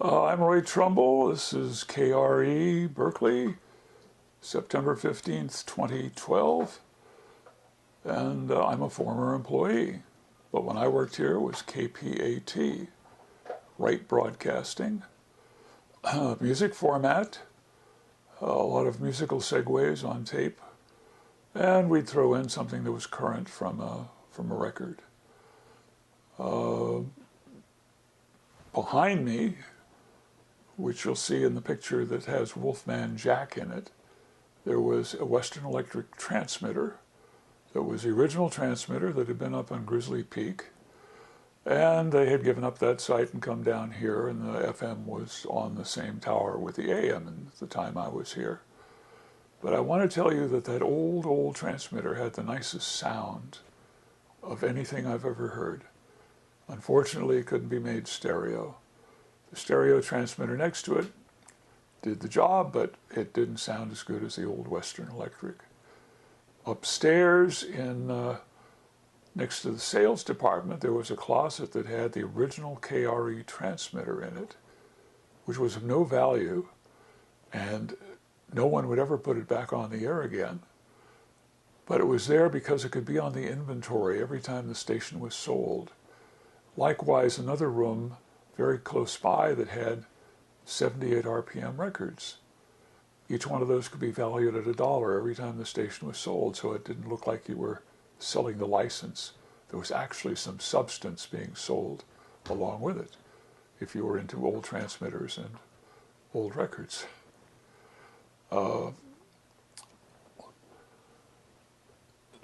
I'm Roy Trumbull. This is KRE Berkeley, September 15th, 2012. And I'm a former employee. But when I worked here, it was KPAT, Right Broadcasting. Music format, a lot of musical segues on tape. And we'd throw in something that was current from a record. Behind me, which you'll see in the picture that has Wolfman Jack in it, there was a Western Electric transmitter that was the original transmitter that had been up on Grizzly Peak. And they had given up that site and come down here, and the FM was on the same tower with the AM at the time I was here. But I want to tell you that that old transmitter had the nicest sound of anything I've ever heard. Unfortunately, it couldn't be made stereo. The stereo transmitter next to it did the job, but it didn't sound as good as the old Western Electric. Upstairs, next to the sales department, there was a closet that had the original KRE transmitter in it, which was of no value, and no one would ever put it back on the air again. But it was there because it could be on the inventory every time the station was sold. Likewise, another room very close by that had 78 RPM records. Each one of those could be valued at $1 every time the station was sold, so it didn't look like you were selling the license. There was actually some substance being sold along with it, if you were into old transmitters and old records. During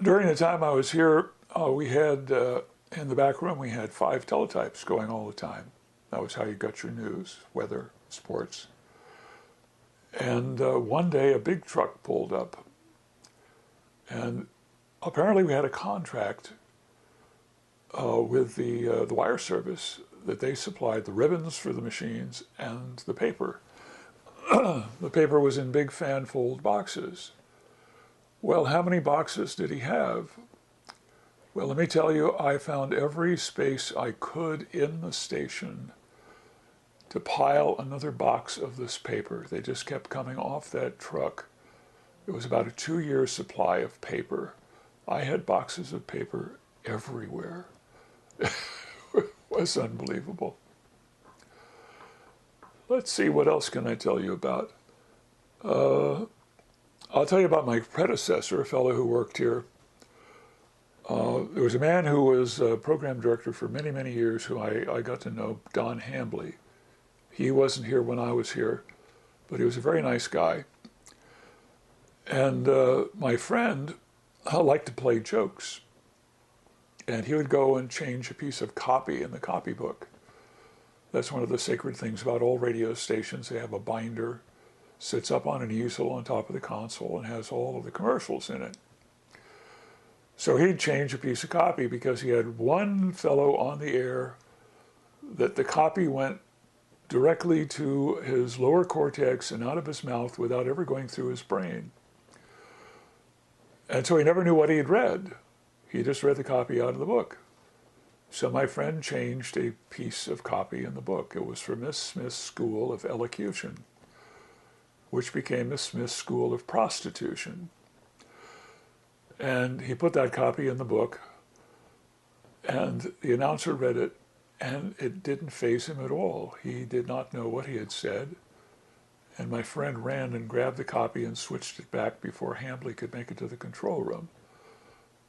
the time I was here, we had, in the back room, we had 5 teletypes going all the time. That was how you got your news, weather, sports. And one day a big truck pulled up. And apparently we had a contract with the wire service that they supplied the ribbons for the machines and the paper. The paper was in big fan-fold boxes. Well, how many boxes did he have? Well, let me tell you, I found every space I could in the station to pile another box of this paper. They just kept coming off that truck. It was about a 2-year supply of paper. I had boxes of paper everywhere. It was unbelievable. Let's see, what else can I tell you about? I'll tell you about my predecessor, a fellow who worked here. There was a man who was program director for many, many years who I got to know, Don Hambley. He wasn't here when I was here, but he was a very nice guy. And my friend liked to play jokes. And he would go and change a piece of copy in the copybook. That's one of the sacred things about all radio stations. They have a binder, sits up on an easel on top of the console, and has all of the commercials in it. So he'd change a piece of copy because he had one fellow on the air that the copy went directly to his lower cortex and out of his mouth without ever going through his brain. And so he never knew what he had read. He just read the copy out of the book. So my friend changed a piece of copy in the book. It was for Miss Smith's School of Elocution, which became Miss Smith's School of Prostitution. And he put that copy in the book, and the announcer read it, and it didn't faze him at all. He did not know what he had said, and my friend ran and grabbed the copy and switched it back before Hambley could make it to the control room.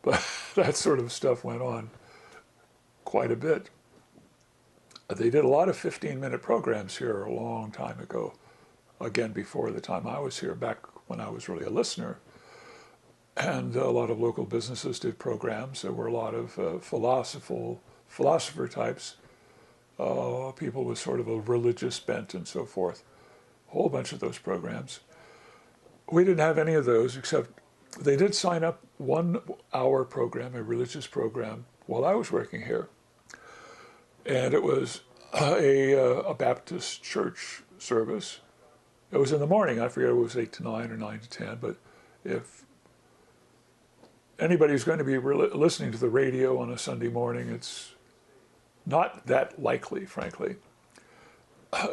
But that sort of stuff went on quite a bit. They did a lot of 15-minute programs here a long time ago, again before the time I was here, back when I was really a listener. And a lot of local businesses did programs. There were a lot of philosopher types, people with sort of a religious bent and so forth. A whole bunch of those programs. We didn't have any of those, except they did sign up 1 hour program, a religious program, while I was working here. And it was a Baptist church service. It was in the morning. I forget if it was 8 to 9 or 9 to 10, but if anybody's going to be listening to the radio on a Sunday morning, it's not that likely, frankly.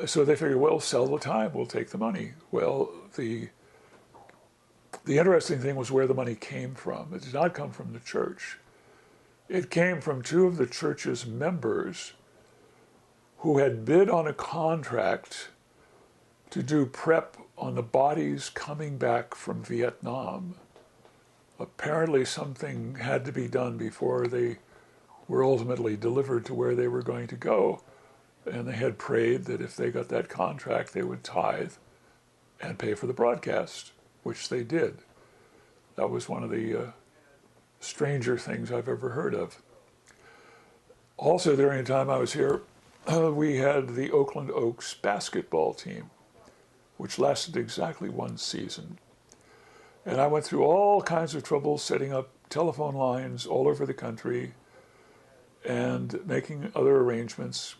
So they figured, well, sell the time, we'll take the money. Well, the interesting thing was where the money came from. It did not come from the church. It came from two of the church's members who had bid on a contract to do prep on the bodies coming back from Vietnam. Apparently something had to be done before they were ultimately delivered to where they were going to go. And they had prayed that if they got that contract, they would tithe and pay for the broadcast, which they did. That was one of the stranger things I've ever heard of. Also, during the time I was here, we had the Oakland Oaks basketball team, which lasted exactly one season. And I went through all kinds of trouble setting up telephone lines all over the country and making other arrangements,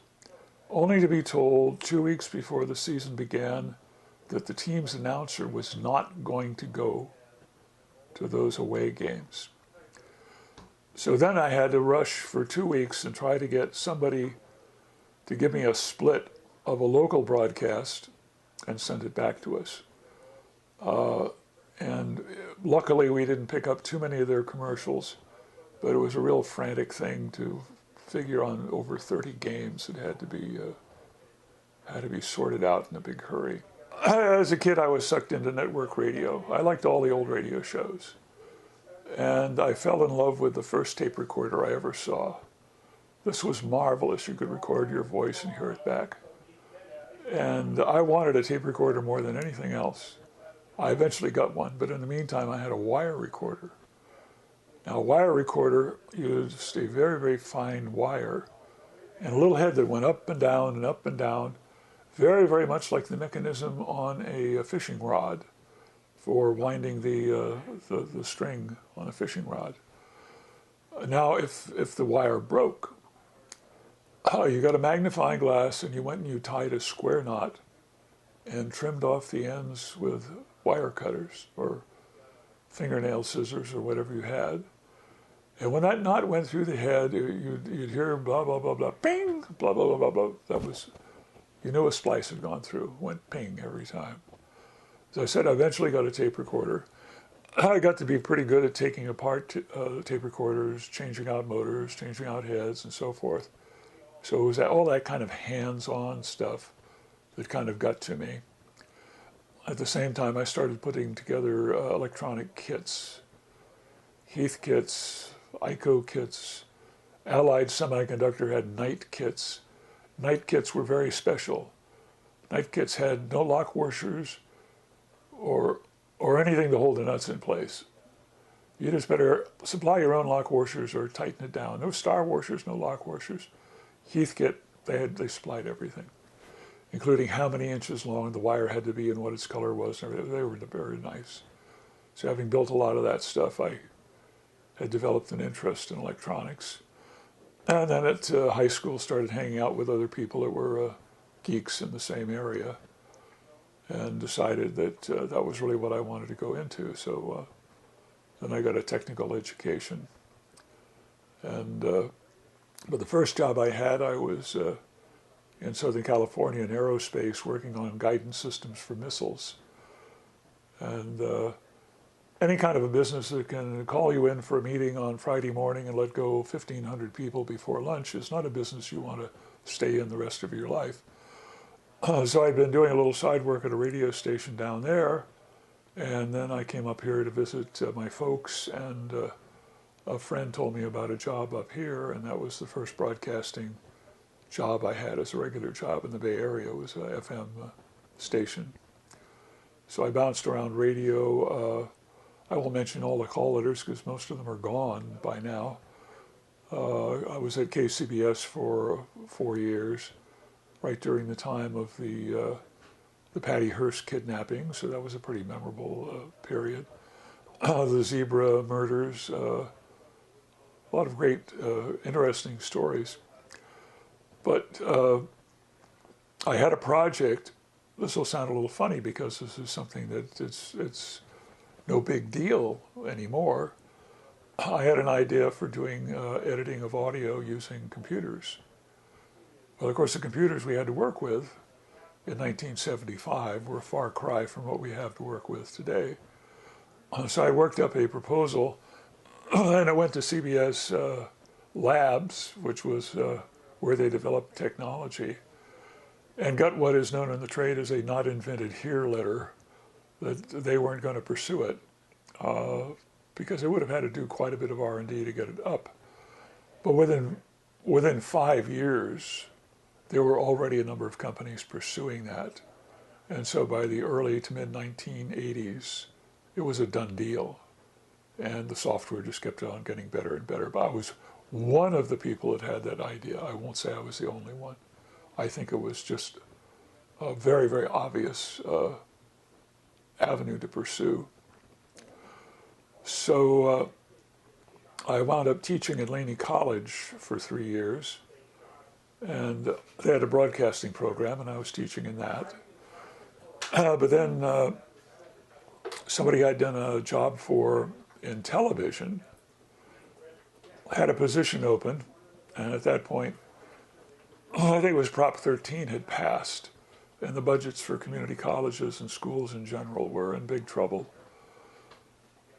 only to be told 2 weeks before the season began that the team's announcer was not going to go to those away games. So then I had to rush for 2 weeks and try to get somebody to give me a split of a local broadcast and send it back to us. And luckily we didn't pick up too many of their commercials, but it was a real frantic thing to figure on over 30 games that had to be sorted out in a big hurry. As a kid, I was sucked into network radio. I liked all the old radio shows. And I fell in love with the first tape recorder I ever saw. This was marvelous. You could record your voice and hear it back. And I wanted a tape recorder more than anything else. I eventually got one, but in the meantime, I had a wire recorder. Now, a wire recorder used a very, very fine wire and a little head that went up and down and up and down, very, very much like the mechanism on a fishing rod for winding the string on a fishing rod. Now, if the wire broke, you got a magnifying glass and you went and you tied a square knot and trimmed off the ends with wire cutters or fingernail scissors or whatever you had. And when that knot went through the head, you'd hear blah, blah, blah, blah, ping, blah, blah, blah, blah, blah. That was, you knew a splice had gone through, went ping every time. As I said, I eventually got a tape recorder. I got to be pretty good at taking apart tape recorders, changing out motors, changing out heads, and so forth. So it was all that kind of hands-on stuff that kind of got to me. At the same time, I started putting together electronic kits, Heath kits, ICO kits. Allied Semiconductor had night kits. Night kits were very special. Night kits had no lock washers or anything to hold the nuts in place. You just better supply your own lock washers or tighten it down. No star washers, no lock washers. Heath kit, they supplied everything, including how many inches long the wire had to be and what its color was. They were very nice. So having built a lot of that stuff, I had developed an interest in electronics. And then at high school started hanging out with other people that were geeks in the same area and decided that that was really what I wanted to go into. So then I got a technical education. And but the first job I had, I was in Southern California in aerospace working on guidance systems for missiles. And any kind of a business that can call you in for a meeting on Friday morning and let go 1,500 people before lunch is not a business you want to stay in the rest of your life. So I'd been doing a little side work at a radio station down there, and then I came up here to visit my folks, and a friend told me about a job up here, and that was the first broadcasting job I had as a regular job in the Bay Area. It was a FM station. So I bounced around radio. I won't mention all the call letters because most of them are gone by now. I was at KCBS for 4 years, right during the time of the Patty Hearst kidnapping, so that was a pretty memorable period. The Zebra murders, a lot of great, interesting stories. But I had a project. This will sound a little funny because this is something that it's no big deal anymore. I had an idea for doing editing of audio using computers. Well, of course, the computers we had to work with in 1975 were a far cry from what we have to work with today. So I worked up a proposal, and I went to CBS Labs, which was where they developed technology, and got what is known in the trade as a not invented here letter, that they weren't going to pursue it because they would have had to do quite a bit of R&D to get it up. But within 5 years, there were already a number of companies pursuing that. And so by the early to mid 1980s, it was a done deal. And the software just kept on getting better and better. But I was one of the people that had that idea. I won't say I was the only one. I think it was just a very, very obvious avenue to pursue. So I wound up teaching at Laney College for 3 years. And they had a broadcasting program, and I was teaching in that. But then somebody I'd done a job for in television had a position open, and at that point, I think it was Prop 13 had passed, and the budgets for community colleges and schools in general were in big trouble.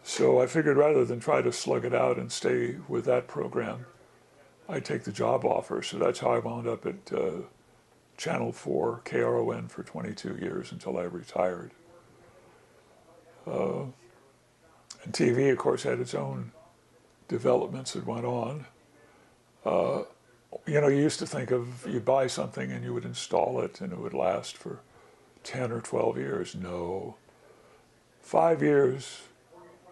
So I figured rather than try to slug it out and stay with that program, I'd take the job offer. So that's how I wound up at Channel 4, KRON, for 22 years until I retired. And TV, of course, had its own developments that went on. You know, you used to think of, you buy something and you would install it and it would last for 10 or 12 years. No. 5 years,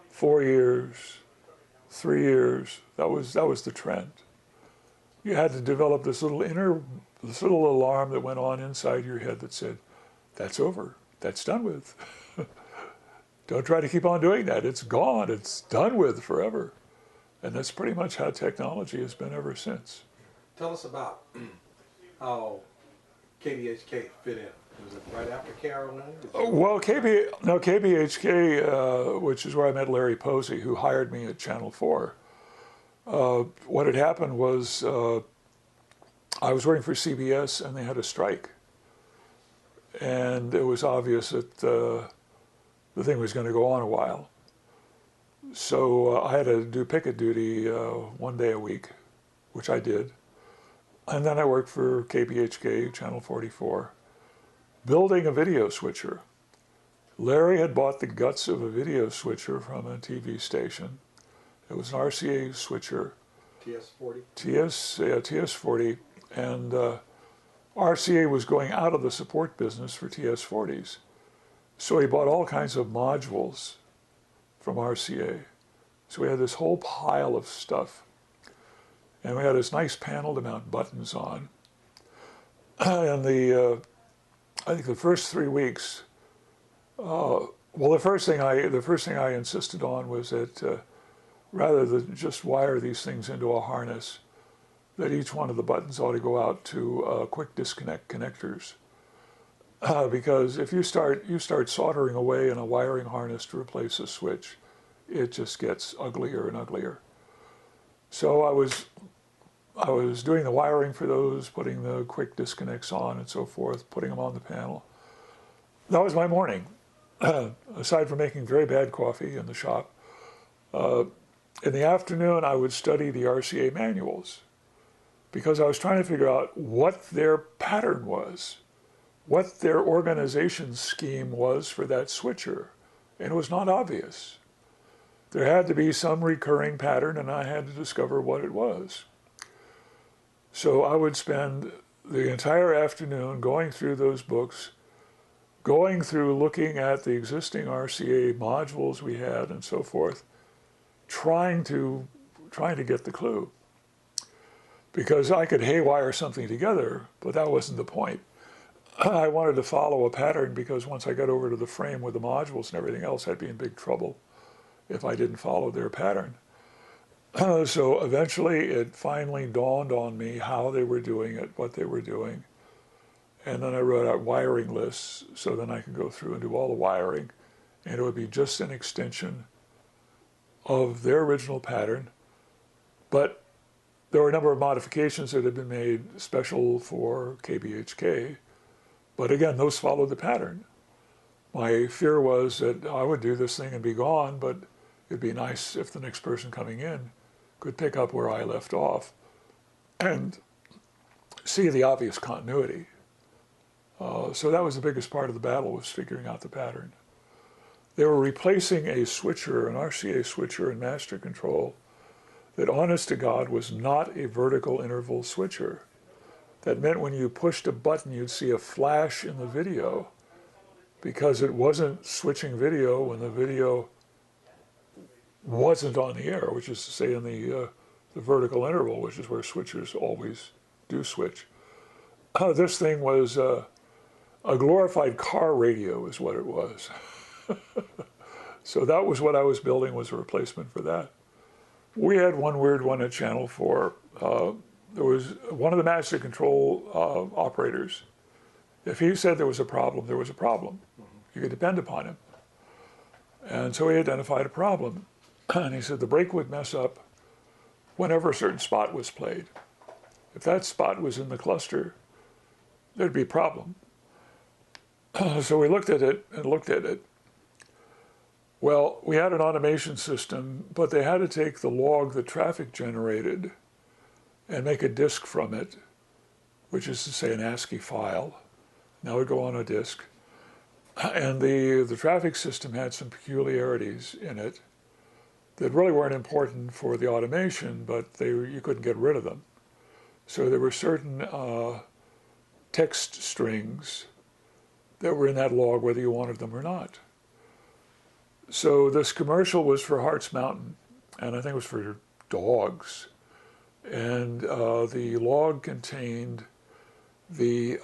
4 years, 3 years, that was the trend. You had to develop this little alarm that went on inside your head that said, that's over, that's done with. Don't try to keep on doing that. It's gone, it's done with forever. And that's pretty much how technology has been ever since. Tell us about how KBHK fit in. Was it right after KRON? Well, KBHK, which is where I met Larry Posey, who hired me at Channel 4. What had happened was I was working for CBS and they had a strike. And it was obvious that the thing was going to go on a while. So I had to do picket duty 1 day a week, which I did. And then I worked for KBHK, Channel 44, building a video switcher. Larry had bought the guts of a video switcher from a TV station. It was an RCA switcher. TS40? TS40. And RCA was going out of the support business for TS40s. So he bought all kinds of modules from RCA. So we had this whole pile of stuff. And we had this nice panel to mount buttons on. And I think the first 3 weeks, well, the first thing I insisted on was that rather than just wire these things into a harness, that each one of the buttons ought to go out to quick disconnect connectors. Because if you start soldering away in a wiring harness to replace a switch, it just gets uglier and uglier. So I was doing the wiring for those, putting the quick disconnects on and so forth, putting them on the panel. That was my morning, aside from making very bad coffee in the shop. In the afternoon, I would study the RCA manuals because I was trying to figure out what their pattern was, what their organization scheme was for that switcher, and it was not obvious. There had to be some recurring pattern, and I had to discover what it was. So I would spend the entire afternoon going through those books, going through looking at the existing RCA modules we had and so forth, trying to get the clue. Because I could haywire something together, but that wasn't the point. I wanted to follow a pattern because once I got over to the frame with the modules and everything else, I'd be in big trouble if I didn't follow their pattern. So eventually it finally dawned on me how they were doing it, what they were doing. And then I wrote out wiring lists so then I could go through and do all the wiring. And it would be just an extension of their original pattern. But there were a number of modifications that had been made special for KBHK. But again, those followed the pattern. My fear was that I would do this thing and be gone, but it'd be nice if the next person coming in could pick up where I left off and see the obvious continuity. So that was the biggest part of the battle, was figuring out the pattern. They were replacing a switcher, an RCA switcher in master control, that honest to God was not a vertical interval switcher. That meant when you pushed a button, you'd see a flash in the video because it wasn't switching video when the video wasn't on the air, which is to say in the vertical interval, which is where switchers always do switch. This thing was a glorified car radio is what it was. So that was what I was building, was a replacement for that. We had one weird one at Channel 4. There was one of the master control operators. If he said there was a problem, there was a problem. You could depend upon him. And so he identified a problem. And he said the break would mess up whenever a certain spot was played. If that spot was in the cluster, there'd be a problem. So we looked at it and looked at it. Well, we had an automation system, but they had to take the log the traffic generated and make a disk from it, which is to say an ASCII file. Now it would go on a disk. And the traffic system had some peculiarities in it that really weren't important for the automation, but you couldn't get rid of them. So there were certain text strings that were in that log whether you wanted them or not. So this commercial was for Hart's Mountain, and I think it was for dogs. And the log contained the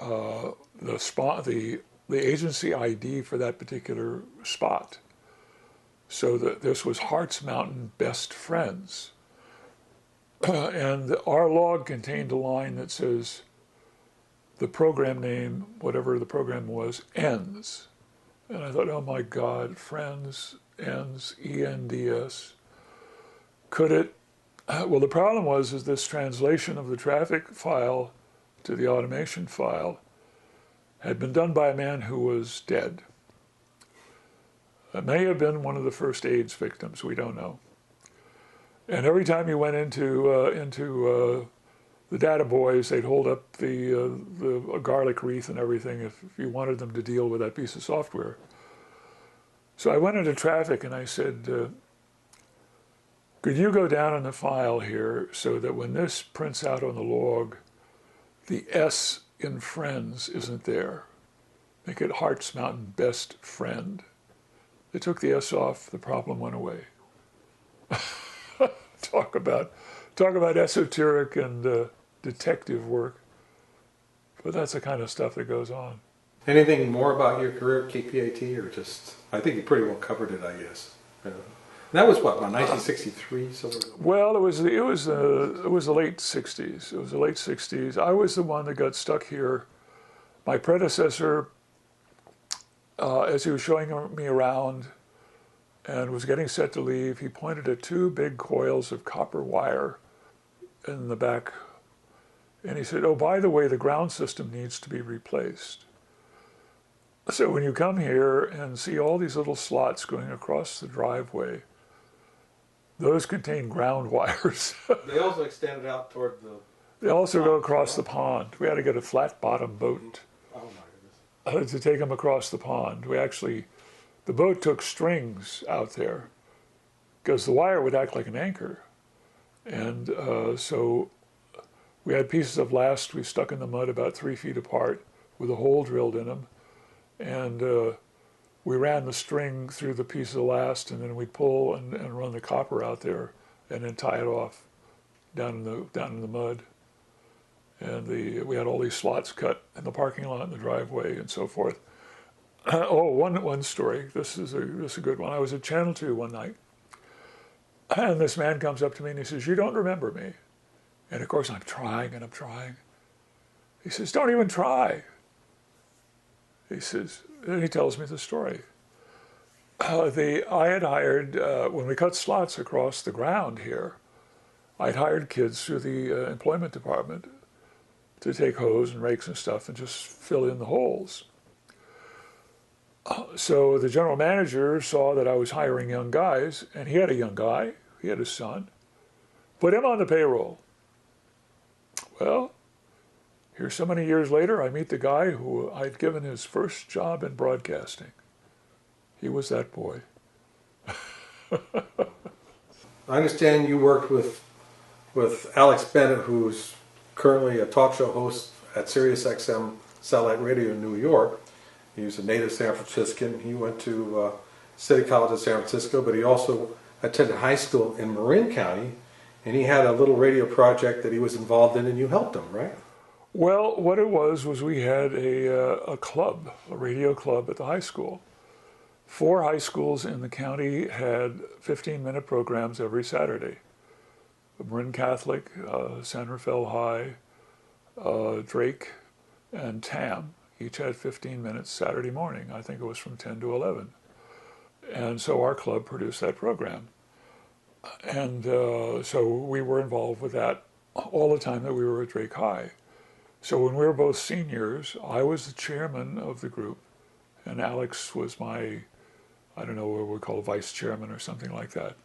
agency ID for that particular spot. So this was Hart's Mountain Best Friends. And our log contained a line that says the program name, whatever the program was, ends. And I thought, oh my God, Friends, ends, ENDS. Could it? Well, the problem is this translation of the traffic file to the automation file had been done by a man who was dead. It may have been one of the first AIDS victims, we don't know. And every time you went into the data boys, they'd hold up the garlic wreath and everything if you wanted them to deal with that piece of software. So I went into traffic and I said, could you go down in the file here so that when this prints out on the log, the S in Friends isn't there? Make it Hart's Mountain Best Friend. They took the S off, the problem went away. Talk about esoteric and detective work. But that's the kind of stuff that goes on. Anything more about your career at KPAT, or just, I think you pretty well covered it, I guess. That was what, about 1963? Well, it was the late 60s. It was the late 60s. I was the one that got stuck here. My predecessor, as he was showing me around and was getting set to leave, he pointed at two big coils of copper wire in the back. And he said, oh, by the way, the ground system needs to be replaced. So when you come here and see all these little slots going across the driveway, those contain ground wires. They also extended out toward the... They also go across the pond. We had to get a flat bottom boat to take them across the pond. The boat took strings out there because the wire would act like an anchor. And so we had pieces of last we stuck in the mud about 3 feet apart with a hole drilled in them. And we ran the string through the piece of last, and then we'd pull and run the copper out there and then tie it off down in the mud. And we had all these slots cut in the parking lot and the driveway and so forth. One story. This is a good one. I was at Channel 2 one night, and this man comes up to me and he says, "You don't remember me?" And of course I'm trying and I'm trying. He says, "Don't even try." He says, and he tells me the story. I had hired, when we cut slots across the ground here, I'd hired kids through the employment department to take hose and rakes and stuff and just fill in the holes. So the general manager saw that I was hiring young guys, and he had a young guy, he had a son, put him on the payroll. Well, here so many years later, I meet the guy who I'd given his first job in broadcasting. He was that boy. I understand you worked with Alex Bennett, who's currently a talk show host at SiriusXM Satellite Radio in New York. He's a native San Franciscan. He went to City College of San Francisco, but he also attended high school in Marin County, and he had a little radio project that he was involved in, and you helped him, right? Well, what it was we had a club, a radio club at the high school. 4 high schools in the county had 15-minute programs every Saturday. Marin Catholic, San Rafael High, Drake, and Tam each had 15 minutes Saturday morning. I think it was from 10 to 11. And so our club produced that program. And so we were involved with that all the time that we were at Drake High. So when we were both seniors, I was the chairman of the group, and Alex was my, I don't know what we call vice chairman or something like that.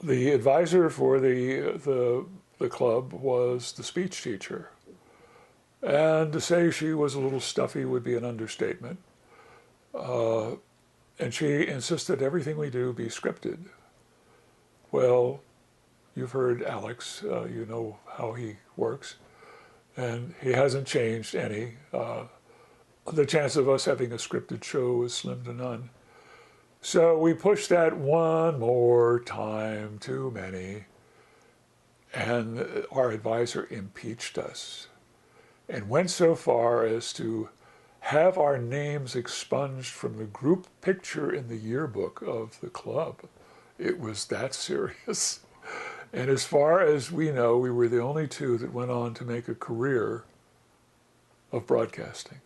The advisor for the club was the speech teacher. And to say she was a little stuffy would be an understatement. And she insisted everything we do be scripted. Well, you've heard Alex, you know how he works, and he hasn't changed any. The chance of us having a scripted show is slim to none. So we pushed that one more time, too many, and our advisor impeached us and went so far as to have our names expunged from the group picture in the yearbook of the club. It was that serious. And as far as we know, we were the only 2 that went on to make a career of broadcasting.